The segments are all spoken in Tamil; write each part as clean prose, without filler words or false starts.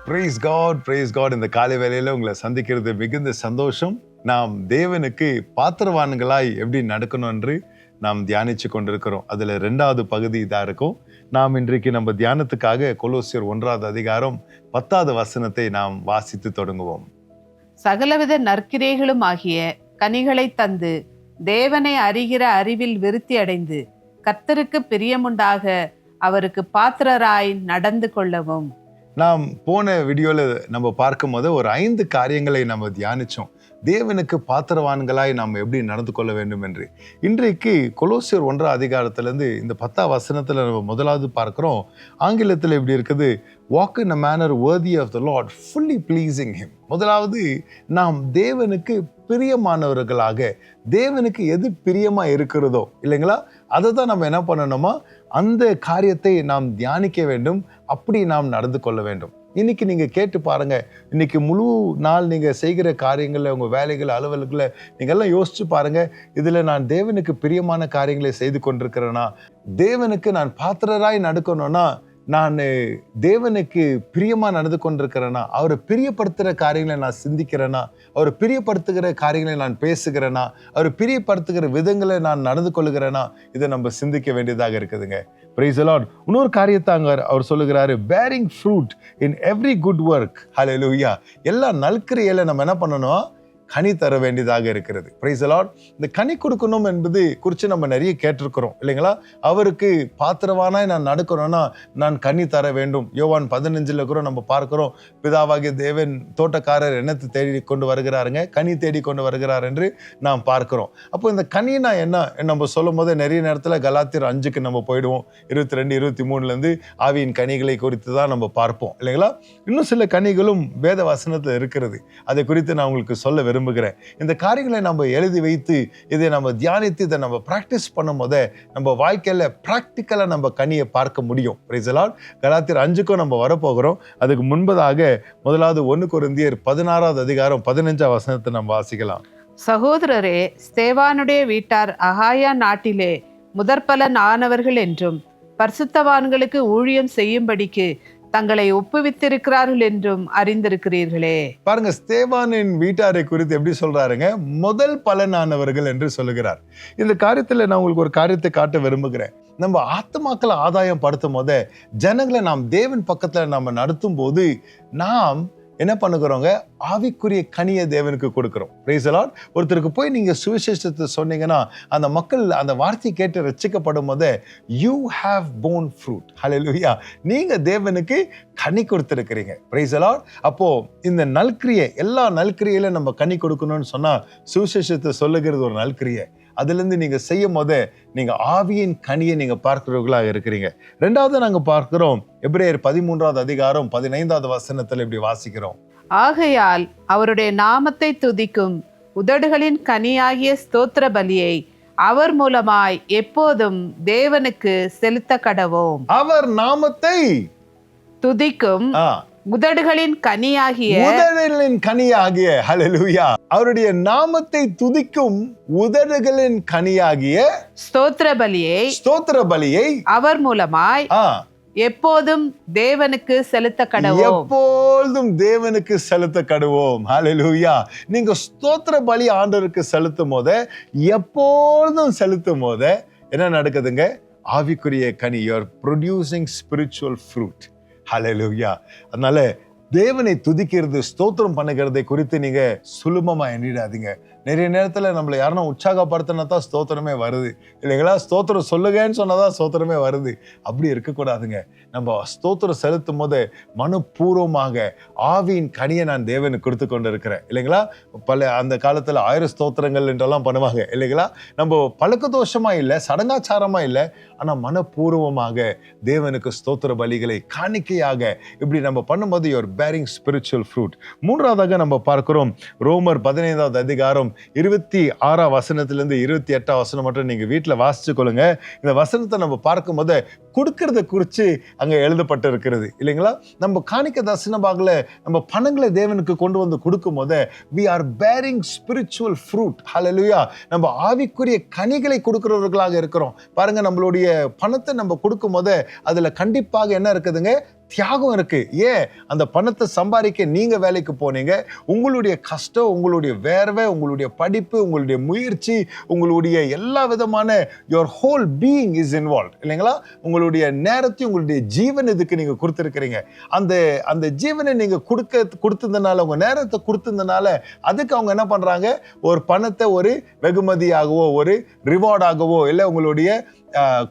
Price God. இந்த காலை வேளையில உங்களை சந்திக்கிறது மிகுந்த சந்தோஷம். நாம் தேவனுக்கு பாத்திரவான்களாய் எப்படி நடக்கணும் என்று நாம் தியானிச்சு கொண்டிருக்கிறோம். அதுல 2வது பகுதி இதா இருக்கும். நாம் இன்றைக்கு நம்ம தியானத்துக்காக கொலோசியர் 1வது அதிகாரம் 10வது வசனத்தை நாம் வாசித்து தொடங்குவோம். சகலவித நற்கிரைகளும் ஆகிய கனிகளை தந்து தேவனை அறிகிற அறிவில் விருத்தி அடைந்து கர்த்தருக்கு பிரியமுண்டாக அவருக்கு பாத்திரராய் நடந்து கொள்ளவும். நாம் போன வீடியோல நம்ம பார்க்கும் போது ஒரு 5 காரியங்களை நம்ம தியானிச்சோம். தேவனுக்கு பாத்திரவான்களாய் நாம் எப்படி நடந்து கொள்ள வேண்டும் என்று. இன்றைக்கு கொலோசியர் 1வது அதிகாரத்திலிருந்து இந்த 10வது வசனத்துல நம்ம முதலாவது பார்க்கிறோம். ஆங்கிலத்தில் எப்படி இருக்குது? Walk in a manner worthy of the Lord, fully pleasing him. முதலாவது நாம் தேவனுக்கு பிரியமானவர்களாக, தேவனுக்கு எது பிரியமா இருக்கிறதோ இல்லைங்களா, அதை தான் நம்ம என்ன பண்ணணுமா, அந்த காரியத்தை நாம் தியானிக்க வேண்டும். அப்படி நாம் நடந்து கொள்ள வேண்டும். இன்னைக்கு நீங்க கேட்டு பாருங்க. இன்னைக்கு முழு நாள் நீங்க செய்கிற காரியங்கள்ல, உங்க வேலைகள், அலுவலகத்துல நீங்க எல்லாம் யோசிச்சு பாருங்க. இதுல நான் தேவனுக்கு பிரியமான காரியங்களை செய்து கொண்டிருக்கிறேனா? தேவனுக்கு நான் பாத்திரராய் நடக்கணும்னா நான் தேவனுக்கு பிரியமா நடந்து கொண்டிருக்கிறேனா? அவரை பிரியப்படுத்துகிற காரியங்களை நான் சிந்திக்கிறேனா? அவரை பிரியப்படுத்துகிற காரியங்களை நான் பேசுகிறேனா? அவரை பிரியப்படுத்துகிற விதங்களை நான் நடந்து கொள்ளுகிறேனா? இதை நம்ம சிந்திக்க வேண்டியதாக இருக்குதுங்க. Praise the Lord. இன்னொரு காரியத்தை அங்க அவர் சொல்லுகிறாரு, bearing fruit in every good work. Hallelujah. எல்லா நல்கிரியையில நம்ம என்ன பண்ணணும்? கனி தர வேண்டியதாக இருக்கிறது. Praise the Lord. இந்த கனி கொடுக்கணும் என்பது குறித்து நம்ம நிறைய கேட்டிருக்கிறோம் இல்லைங்களா? அவருக்கு பாத்திரவானாய் நான் நடக்கணும்னா நான் கனி தர வேண்டும். யோவான் 15 கூட நம்ம பார்க்கிறோம், பிதாவாகிய தேவன் தோட்டக்காரர் என்னத்தை தேடி கொண்டு வருகிறாருங்க, கனி தேடி கொண்டு வருகிறார் என்று நாம் பார்க்கிறோம். அப்போ இந்த கனினா என்ன நம்ம சொல்லும் போது நிறைய நேரத்தில் கலாத்தியர் 5க்கு நம்ம போயிடுவோம். 22, 23 ஆவியின் கனிகளை குறித்து தான் நம்ம பார்ப்போம் இல்லைங்களா? இன்னும் சில கனிகளும் வேத வசனத்தில் இருக்கிறது. அதை குறித்து நான் உங்களுக்கு சொல்ல விரும்புகிறேன். இந்த காரியங்களை நம்ம எழுதி வைத்து இதை நம்ம தியானித்து இதை நம்ம பிராக்டிஸ் பண்ணும் போதே நம்ம வாழ்க்கையில பிராக்டிக்கலா நம்ம கனியை பார்க்க முடியும். Praise the Lord. கலாத்தியர் 5க்கும் நம்ம வரப்போகிறோம். அதுக்கு முன்பதாக முதலாவது 1 கொரிந்தியர் 16வது அதிகாரம் 15வது வசனத்தை நம்ம வாசிக்கலாம். சகோதரரே, ஸ்தேவானுடைய வீட்டார் அகாயா நாட்டிலே முதற்பலன் ஆனவர்கள் என்றும் பரிசுத்தவான்களுக்கு ஊழியம் செய்யும்படிக்கு தங்களை ஒப்புவித்திருக்கிறார்கள் என்றும் அறிந்திருக்கிறீர்களே. பாருங்க, ஸ்தேவானின் வீட்டாரை குறித்து எப்படி சொல்றாருங்க? முதல் பலனானவர்கள் என்று சொல்லுகிறார். இந்த காரியத்துல நான் உங்களுக்கு ஒரு காரியத்தை காட்ட விரும்புகிறேன். நம்ம ஆத்துமாக்களை ஆதாயம் படுத்தும் போதே, ஜனங்களை நாம் தேவன் பக்கத்துல நம்ம நடத்தும் போது நாம் என்ன பண்ணுகிறோங்க? ஆவிக்குரிய கனியை தேவனுக்கு கொடுக்கிறோம். Praise the Lord. ஒருத்தருக்கு போய் நீங்க சுவிசேஷத்தை சொன்னீங்கன்னா அந்த மக்கள் அந்த வார்த்தையை கேட்டு ரட்சிக்கப்படும் போதே you have borne fruit. Hallelujah. நீங்க தேவனுக்கு கனி கொடுத்திருக்கிறீங்க. Praise the Lord. அப்போ இந்த நல்கிரியை, எல்லா நல்கிரியில நம்ம கனி கொடுக்கணும்னு சொன்னா சுவிசேஷத்தை சொல்லுகிறது ஒரு நல்கிரியை. அதிலிருந்து நீங்க செய்யும் போதே நீங்க ஆவியின் கனியை நீங்க பார்க்கிறவர்களாக இருக்கிறீங்க. 2வது நாங்க பார்க்கிறோம், எபிரேயர் 13வது அதிகாரம் 15வது வசனத்துல இப்படி வாசிக்கிறோம். ஆகையால் அவருடைய நாமத்தை துதிக்கும் உதடுகளின் கனியாகிய ஸ்தோத்திர பலியை அவர் மூலமாய் எப்போதும் தேவனுக்கு செலுத்த கடவோம். அவர் நாமத்தை துதிக்கும் உதடுகளின் கனியாகிய ஹல்லேலூயா, அவருடைய நாமத்தை துதிக்கும் உதடுகளின் கனியாகிய ஸ்தோத்திர பலியை அவர் மூலமாய் எப்போதும் தேவனுக்கு செலுத்த கடவோம். எப்போதும் தேவனுக்கு செலுத்த கடவோம். ஹல்லேலூயா. நீங்க ஸ்தோத்திர பலி ஆண்டவருக்கு செலுத்தும் போது, எப்போதும் செலுத்தும் போது என்ன நடக்குதுங்க? ஆவிக்குரிய கனி. you are producing spiritual fruit. ஹல்லேலூயா. அதனால தேவனை துதிக்கிறது, ஸ்தோத்திரம் பண்ணுகிறதை குறித்து நீங்க சுலபமா எண்ணிடாதீங்க. நிறைய நேரத்துல நம்மளை யாருன்னா உற்சாகப்படுத்தினா தான் ஸ்தோத்திரமே வருது இல்லைங்களா? ஸ்தோத்திரம் சொல்லுங்கன்னு சொன்னாதான் ஸ்தோத்திரமே வருது. அப்படி இருக்கக்கூடாதுங்க. நம்ம ஸ்தோத்திரம் செலுத்தும் போது மனப்பூர்வமாக ஆவியின் கனியை நான் தேவனுக்கு கொடுத்து கொண்டு இருக்கிறேன் இல்லைங்களா? அந்த காலத்துல 1000 ஸ்தோத்திரங்கள் என்றெல்லாம் பண்ணுவாங்க இல்லைங்களா? நம்ம பழக்க தோஷமா இல்லை, சடங்காச்சாரமா இல்லை, ஆனா மனப்பூர்வமாக தேவனுக்கு ஸ்தோத்திர பலிகளை காணிக்கையாக இப்படி நம்ம பண்ணும்போது யுவர் பேரிங் ஸ்பிரிச்சுவல் ஃப்ரூட். 3வதாக நம்ம பார்க்கிறோம், ரோமர் 15வது அதிகாரம் 26வது வசனத்திலிருந்து 28வது வசனம் மட்டும் நீங்க வீட்டுல வாசிச்சு கொள்ளுங்க. இந்த வசனத்தை நம்ம பார்க்கும் போது கொடுக்கறத குறிச்சு அங்க எழுதப்பட்டு இருக்கிறது இல்லைங்களா? நம்ம காணிக்க தசனபாகல நம்ம பணங்களை தேவனுக்கு கொண்டு வந்து கொடுக்கும் போது we are bearing spiritual fruit. Hallelujah. நம்ம ஆவிக்குரிய கனிகளை கொடுக்கிறவர்களாக இருக்கிறோம். பாருங்க, நம்மளுடைய பணத்தை நம்ம கொடுக்கும் போது அதுல கண்டிப்பாக என்ன இருக்குதுங்க? தியாகம் இருக்கு. ஏன்? அந்த பணத்தை சம்பாதிக்க நீங்க வேலைக்கு போனீங்க. உங்களுடைய கஷ்டம், உங்களுடைய வேர்வை, உங்களுடைய படிப்பு, உங்களுடைய முயற்சி, உங்களுடைய எல்லா விதமான your whole being is involved இல்லைங்களா? உங்களுடைய நேரத்தையும் உங்களுடைய ஜீவன் இதுக்கு நீங்க கொடுத்துருக்கிறீங்க. அந்த ஜீவனை நீங்க கொடுத்ததுனால, உங்க நேரத்தை கொடுத்ததுனால, அதுக்கு அவங்க என்ன பண்றாங்க? ஒரு பணத்தை ஒரு வெகுமதியாகவோ, ஒரு ரிவார்டாகவோ, இல்லை உங்களுடைய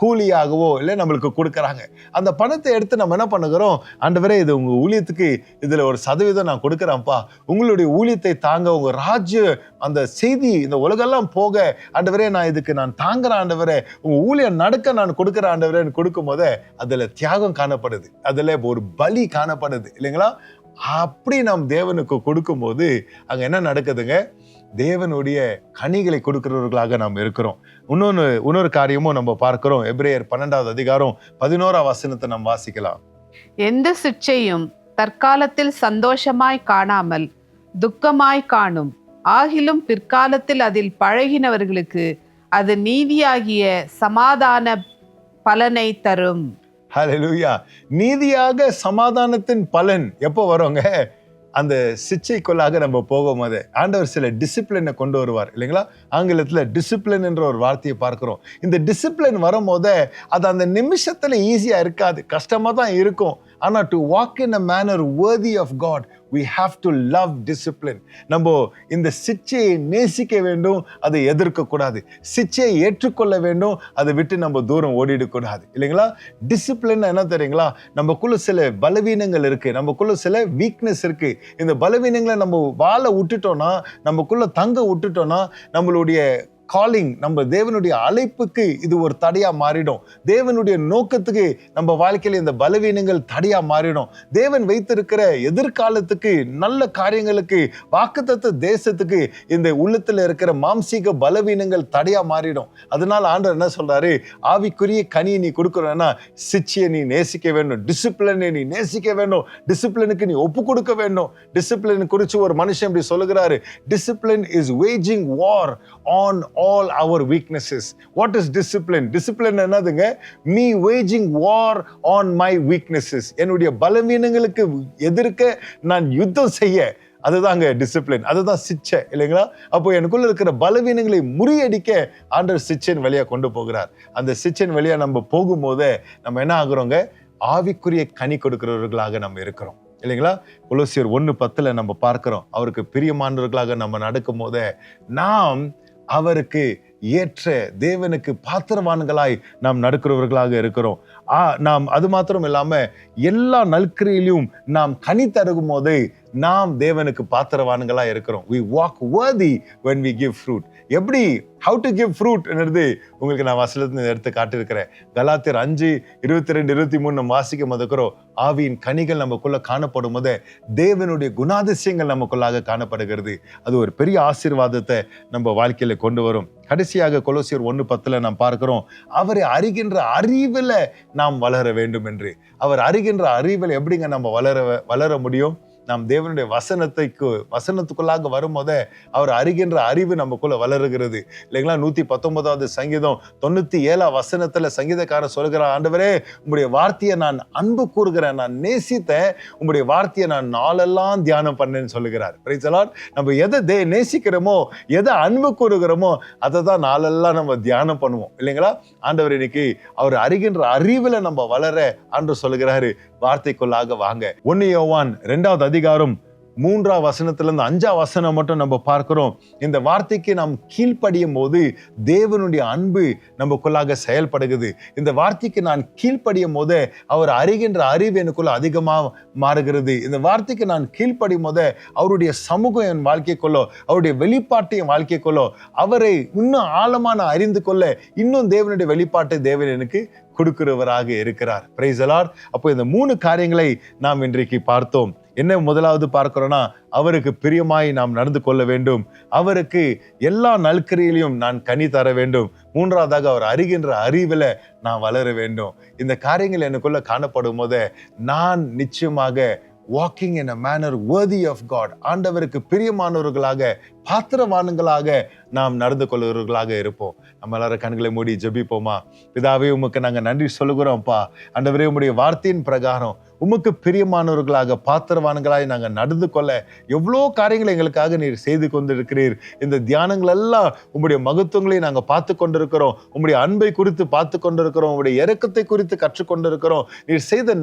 கூலியாகவோ இல்லை நம்மளுக்கு கொடுக்குறாங்க. அந்த பணத்தை எடுத்து நம்ம என்ன பண்ணுகிறோம்? ஆண்டவரே, இது உங்க ஊழியத்துக்கு இதுல ஒரு சதவீதம் நான் கொடுக்குறேன்ப்பா, உங்களுடைய ஊழியத்தை தாங்க, உங்க ராஜ்ய அந்த செய்தி இந்த உலகெல்லாம் போக ஆண்டவரே நான் தாங்குறேன் ஆண்டவரே, உங்க ஊழியம் நடக்க நான் கொடுக்குறேன் ஆண்டவரேன்னு கொடுக்கும் போதே அதுல தியாகம் காணப்படுது, அதுல ஒரு பலி காணப்படுது இல்லைங்களா? அப்படி நாம் தேவனுக்கு கொடுக்கும் போது அங்க என்ன நடக்குதுங்க? தேவனுடைய கனிகளை கொடுக்கிறவர்களாக நாம் இருக்கிறோம். இன்னொரு காரியமும் நம்ம பார்க்கிறோம். எபிரேயர் 12வது அதிகாரம் 11ஆம் வசனத்தை நாம் வாசிக்கலாம். எந்த சிட்சையும் தற்காலத்தில் சந்தோஷமாய் காணாமல் துக்கமாய் காணும், ஆகிலும் பிற்காலத்தில் அதில் பழகினவர்களுக்கு அது நீதியாகிய சமாதான பலனை தரும். ஹல்லேலூயா. நீதியாக சமாதானத்தின் பலன் எப்போ வருங்க? அந்த சிச்சைக்குள்ளாக நம்ம போகும்போது ஆண்டவர் சில டிசிப்ளினை கொண்டு வருவார் இல்லைங்களா? ஆங்கிலத்தில் டிசிப்ளின் என்ற ஒரு வார்த்தையை பார்க்கிறோம். இந்த டிசிப்ளின் வரும்போது அது அந்த நிமிஷத்துல ஈஸியா இருக்காது, கஷ்டமா தான் இருக்கும். ஆனா to walk in a manor worthy of God we have to love discipline. நம்ம இந்த சிச்சையை நேசிக்க வேண்டும், அதை எதிர்க்க கூடாது. சிச்சையை ஏற்றுக்கொள்ள வேண்டும், அதை விட்டு நம்ம தூரம் ஓடிடக்கூடாது இல்லைங்களா? டிசிப்ளின் என்ன தெரியுங்களா? நமக்குள்ள சில பலவீனங்கள் இருக்கு, நமக்குள்ள சில வீக்னஸ் இருக்கு. இந்த பலவீனங்களை நம்ம வாழ விட்டுட்டோம்னா, நமக்குள்ள தங்க விட்டுட்டோம்னா, நம்மளுடைய காலிங், நம்ம தேவனுடைய அழைப்புக்கு இது ஒரு தடையா மாறிடும். தேவனுடைய நோக்கத்துக்கு நம்ம வாழ்க்கையில இந்த பலவீனங்கள் தடையா மாறிடும். தேவன் வைத்திருக்கிற எதிர்காலத்துக்கு, நல்ல காரியங்களுக்கு, வாக்குத்தத்த தேசத்துக்கு இந்த உள்ளத்துல இருக்கிற மாம்சீக பலவீனங்கள் தடையா மாறிடும். அதனால ஆண்டவர் என்ன சொல்றாரு? ஆவிக்குரிய கனியை நீ கொடுக்கறன்னா சிச்சையை நீ நேசிக்க வேண்டும், டிசிப்ளினை நீ நேசிக்க வேண்டும், டிசிப்ளினுக்கு நீ ஒப்பு கொடுக்க வேண்டும். டிசிப்ளின் குறித்து ஒரு மனுஷன் இப்படி சொல்லுகிறாரு, discipline is waging war on all our weaknesses. What is discipline? Discipline என்னதுங்க? Me waging war on my weaknesses. என்னுடைய பலவீனங்களுக்கு எதிர்க்க நான் யுத்தம் செய்ய, அதுதாங்க டிசிப்ளின், அதுதான் சிச்சை இல்லைங்களா? அப்போ எனக்குள்ள இருக்கிற பலவீனங்களை முறியடிக்க ஆண்டவர் சிச்சையின் வழியா கொண்டு போகிறார். அந்த சிச்சையின் வழியா நம்ம போகும்போதே நம்ம என்ன ஆகுறோங்க? ஆவிக்குரிய கனி கொடுக்கிறவர்களாக நம்ம இருக்கிறோம் இல்லைங்களா? கொலோசியர் 1:10 நம்ம பார்க்கிறோம். அவருக்கு பிரியமானவர்களாக நம்ம நடக்கும் போதே நாம் அவருக்கு ஏற்ற, தேவனுக்கு பாத்திரவான்களாய் நாம் நடக்கிறவர்களாக இருக்கிறோம். நாம் அது மாத்திரம் இல்லாம எல்லா நல்கிரியிலும் நாம் கனி தருகும் போது நாம் தேவனுக்கு பாத்திரவான்களா இருக்கிறோம். We walk worthy when we give fruit. எப்படி how to give fruit என்னது உங்களுக்கு நான் வசனத்துல எடுத்து காட்டியிருக்கிறேன். கலாத்தியர் 5:22-23 நம்ம வாசிக்க மதக்கிறோம். ஆவியின் கனிகள் நமக்குள்ள காணப்படும் போது தேவனுடைய குணாதிசயங்கள் நமக்குள்ளாக காணப்படுகிறது. அது ஒரு பெரிய ஆசீர்வாதத்தை நம்ம வாழ்க்கையில கொண்டு வரும். கடைசியாக கொலோசியர் 1:10 நாம் பார்க்கிறோம், அவரை அறிகின்ற அறிவுல நாம் வளர வேண்டும் என்று. அவர் அறிகின்ற அறிவில் எப்படிங்க நம்ம வளர முடியும்? நாம் தேவனுடைய வசனத்துக்குள்ளாக வரும்போதே அவர் அறிகின்ற அறிவு நமக்குள்ள வளருகிறது இல்லைங்களா? 119வது சங்கீதம் 97ஆம் வசனத்துல சங்கீதக்காரர் சொல்கிறார், ஆண்டவரே உம்முடைய வார்த்தையை நான் அன்பு கூறுகிறேன், நான் நேசித்தேன், உம்முடைய வார்த்தையை நான் நாளெல்லாம் தியானம் பண்ணேன்னு சொல்லுகிறார். Praise the Lord. நம்ம எதை நேசிக்கிறோமோ, எதை அன்பு கூறுகிறோமோ அதை தான் நாளெல்லாம் நம்ம தியானம் பண்ணுவோம் இல்லைங்களா? ஆண்டவர் இன்னைக்கு அவர் அறிகின்ற அறிவுல நம்ம வளர ஆண்டவர் சொல்லுகிறாரு, வார்த்தைக்குள்ளாக வாங்க. 1 யோவான் 2வது அதிகாரம் 3ஆம் வசனத்திலிருந்து 5ஆம் வசனம் மட்டும் நம்ம பார்க்கிறோம். இந்த வார்த்தைக்கு நாம் கீழ்ப்படியும் போது தேவனுடைய அன்பு நமக்குள்ளாக செயல்படுகிறது. இந்த வார்த்தைக்கு நான் கீழ்ப்படியும் போது அவர் அறிகின்ற அறிவு எனக்குள்ள அதிகமாக மாறுகிறது. இந்த வார்த்தைக்கு நான் கீழ்ப்படியும் போது அவருடைய சமூகம் என் வாழ்க்கைக்குள்ளோ, அவருடைய வெளிப்பாட்டை என் வாழ்க்கைக்குள்ளோ, அவரை இன்னும் ஆழமான அறிந்து கொள்ள இன்னும் தேவனுடைய வெளிப்பாட்டை தேவன் எனக்கு கொடுக்கிறவராக இருக்கிறார். Praise the Lord. அப்போ இந்த 3 காரியங்களை நாம் இன்றைக்கு பார்த்தோம். என்ன முதலாவது பார்க்கிறோம்னா, அவருக்கு பிரியமாய் நாம் நடந்து கொள்ள வேண்டும், அவருக்கு எல்லா நல்கிரியிலும் நான் கனி தர வேண்டும், 3வதாக அவர் அறிகின்ற அறிவுல நான் வளர வேண்டும். இந்த காரியங்கள் எனக்குள்ள காணப்படும் போது நான் நிச்சயமாக walking in a manner worthy of God, ஆண்டவருக்கு பிரியமானவர்களாக, பாத்திரவான்களாக நாம் நடந்து கொள்கிறவர்களாக இருப்போம். நம்ம எல்லாரும் கண்களை மூடி ஜெபிப்போமா? பிதாவே, உமக்கு நாங்கள் நன்றி சொல்லுகிறோம்ப்பா. ஆண்டவரே, உம்முடைய வார்த்தையின் பிரகாரம் உமக்கு பிரியமானவர்களாக பாத்திரவான்களாய் நாங்கள் நடந்து கொள்ள எவ்வளோ காரியங்களை எங்களுக்காக நீர் செய்து கொண்டிருக்கிறீர். இந்த தியானங்கள் எல்லாம் உம்முடைய மகத்துவங்களை நாங்கள் பார்த்து கொண்டிருக்கிறோம். உம்முடைய அன்பை குறித்து பார்த்து கொண்டிருக்கிறோம். உம்முடைய இரக்கத்தை குறித்து கற்றுக்கொண்டிருக்கிறோம். நீர் செய்த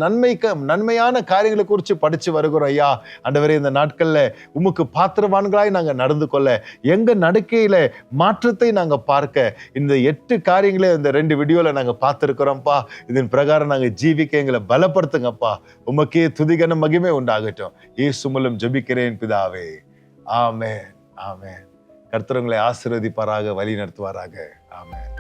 நன்மையான காரியங்களை குறித்து படிச்சு வருகிறோம் ஐயா. ஆண்டவரே, இந்த நாட்கள்ல உமக்கு பாத்திரவான்களாய் நாங்கள் நடந்து கொள்ள எங்க நடக்கையில மாற்றத்தை நாங்க பார்க்க இந்த 8 காரியங்களே இந்த 2 வீடியோல நாங்க பார்த்திருக்கிறோம்ப்பா. இதன் பிரகாரம் நாங்க ஜீவிக்க எங்களை பலப்படுத்துங்கப்பா. உமக்கே துதிகன மகிமை உண்டாகட்டும். இயேசு மூலம் ஜெபிக்கிறேன் பிதாவே. ஆமென், ஆமென். கர்த்தர் உங்களை ஆசீர்வதிப்பாராக, வழி நடத்துவாராக. ஆமென்.